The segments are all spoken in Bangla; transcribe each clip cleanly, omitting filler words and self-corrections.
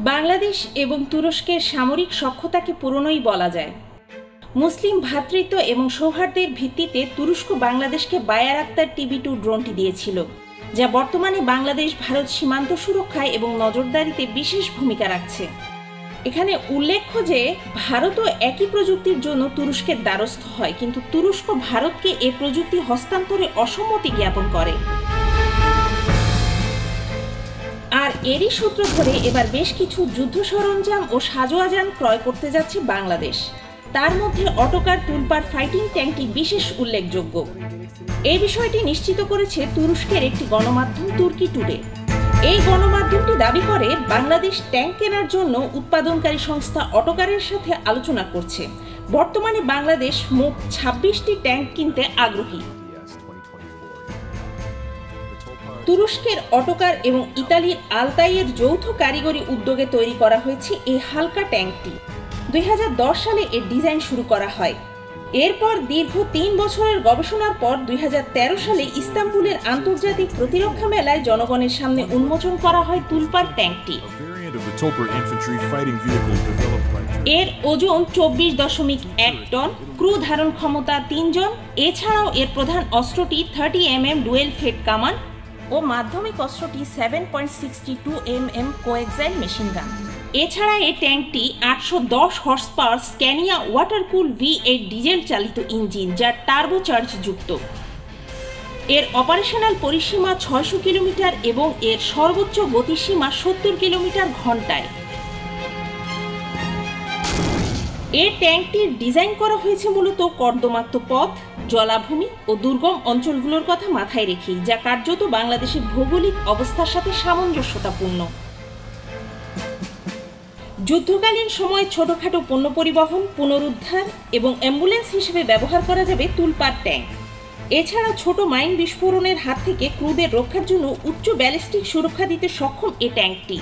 বাংলাদেশ এবং তুরস্কের সামরিক সখ্যতাকে পুরনোই বলা যায়। মুসলিম ভ্রাতৃত্ব এবং সৌহার্দ্যের ভিত্তিতে তুরস্ক বাংলাদেশকে বায়ারাক্তার TB2 ড্রোনটি দিয়েছিল, যা বর্তমানে বাংলাদেশ ভারত সীমান্ত সুরক্ষায় এবং নজরদারিতে বিশেষ ভূমিকা রাখছে। এখানে উল্লেখ্য যে ভারতও একই প্রযুক্তির জন্য তুরস্কের দ্বারস্থ হয়, কিন্তু তুরস্ক ভারতকে এ প্রযুক্তি হস্তান্তরে অসম্মতি জ্ঞাপন করে। আর এরই সূত্র ধরে এবার বেশ কিছু যুদ্ধ সরঞ্জাম ও সাজোয়াজান ক্রয় করতে যাচ্ছে বাংলাদেশ। তার মধ্যে অটোকার তুলপার ফাইটিং ট্যাঙ্কটি বিশেষ উল্লেখযোগ্য। এই বিষয়টি নিশ্চিত করেছে তুরস্কের একটি গণমাধ্যম তুর্কি টুডে। এই গণমাধ্যমটি দাবি করে বাংলাদেশ ট্যাঙ্ক কেনার জন্য উৎপাদনকারী সংস্থা অটোকারের সাথে আলোচনা করছে। বর্তমানে বাংলাদেশ মোট 26টি ট্যাঙ্ক কিনতে আগ্রহী। তুরস্কের অটোকার এবং ইতালির আলতাইয়ের যৌথ কারিগরি উদ্যোগে তৈরি করা হয়েছে এই হালকা ট্যাঙ্কটি। 2010 সালে এর ডিজাইন শুরু করা হয়। এরপর দীর্ঘ 3 বছরের গবেষণার পর 2013 সালে ইস্তাম্বুলের আন্তর্জাতিক প্রতিরক্ষা মেলায় জনগণের সামনে উন্মোচন করা হয় তুলপার ট্যাঙ্কটি। এর ওজন 24.1 টন, ক্রু ধারণ ক্ষমতা 3 জন। এছাড়াও এর প্রধান অস্ত্রটি 30 mm ডুয়েল ফেড কামান ও মাধ্যমিক অস্ত্রটি 7.62 mm কোএক্সাইল মেশিন গান। এছাড়া এই ট্যাঙ্কটি 810 horse power Scania ওয়াটারকুল V8 diesel চালিত ইঞ্জিন, যা টার্বোচার্জ যুক্ত। এর অপারেশনাল পরিসীমা 600 কিলোমিটার এবং এর সর্বোচ্চ গতিসীমা 70 কিলোমিটার ঘন্টায়। এই ট্যাঙ্কটির ডিজাইন করা হয়েছে মূলত কর্দমাক্ত পথ, জলাভূমি ও দুর্গম অঞ্চলগুলোর কথা মাথায় রেখেই, যা কার্যত বাংলাদেশের ভৌগোলিক অবস্থার সাথে সামঞ্জস্যতাপূর্ণ। যুদ্ধকালীন সময় ছোটখাটো পণ্য পরিবহন, পুনরুদ্ধার এবং অ্যাম্বুলেন্স হিসেবে ব্যবহার করা যাবে তুলপার ট্যাঙ্ক। এছাড়া ছোট মাইন বিস্ফোরণের হাত থেকে ক্রুদের রক্ষার জন্য উচ্চ ব্যালিস্টিক সুরক্ষা দিতে সক্ষম এই ট্যাঙ্কটি।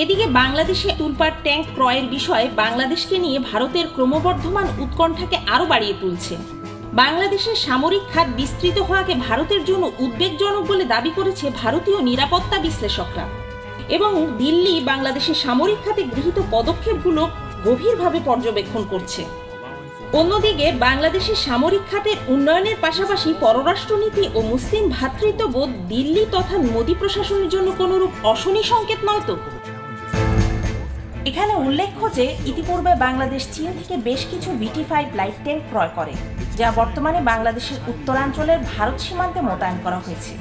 এদিকে বাংলাদেশে তুলপার ট্যাঙ্ক ক্রয়ের বিষয়ে বাংলাদেশকে নিয়ে ভারতের ক্রমবর্ধমান উৎকণ্ঠাকে আরও বাড়িয়ে তুলছে। বাংলাদেশের সামরিক খাত বিস্তৃত হওয়াকে ভারতের জন্য উদ্বেগজনক বলে দাবি করেছে ভারতীয় নিরাপত্তা বিশ্লেষকরা, এবং দিল্লি বাংলাদেশের সামরিক খাতে গৃহীত পদক্ষেপগুলো গভীরভাবে পর্যবেক্ষণ করছে। অন্যদিকে বাংলাদেশের সামরিক খাতের উন্নয়নের পাশাপাশি পররাষ্ট্রনীতি ও মুসলিম ভ্রাতৃত্ববোধ দিল্লি তথা মোদী প্রশাসনের জন্য কোনরূপ অশনি সংকেত নয় তো। এখানে উল্লেখ্য যে ইতিপূর্বে বাংলাদেশ চীন থেকে বেশ কিছু BT-5 লাইট ট্যাঙ্ক ক্রয় করে, যা বর্তমানে বাংলাদেশের উত্তরাঞ্চলের ভারত সীমান্তে মোতায়েন করা হয়েছে।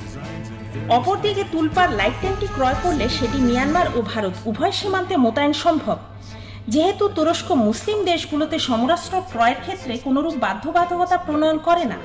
অপরদিকে তুলপার লাইট ট্যাঙ্কটি ক্রয় করলে সেটি মিয়ানমার ও ভারত উভয় সীমান্তে মোতায়েন সম্ভব, যেহেতু তুরস্ক মুসলিম দেশগুলোতে সমরাস্ত্র ক্রয়ের ক্ষেত্রে কোনরূপ বাধ্যবাধকতা প্রণয়ন করে না।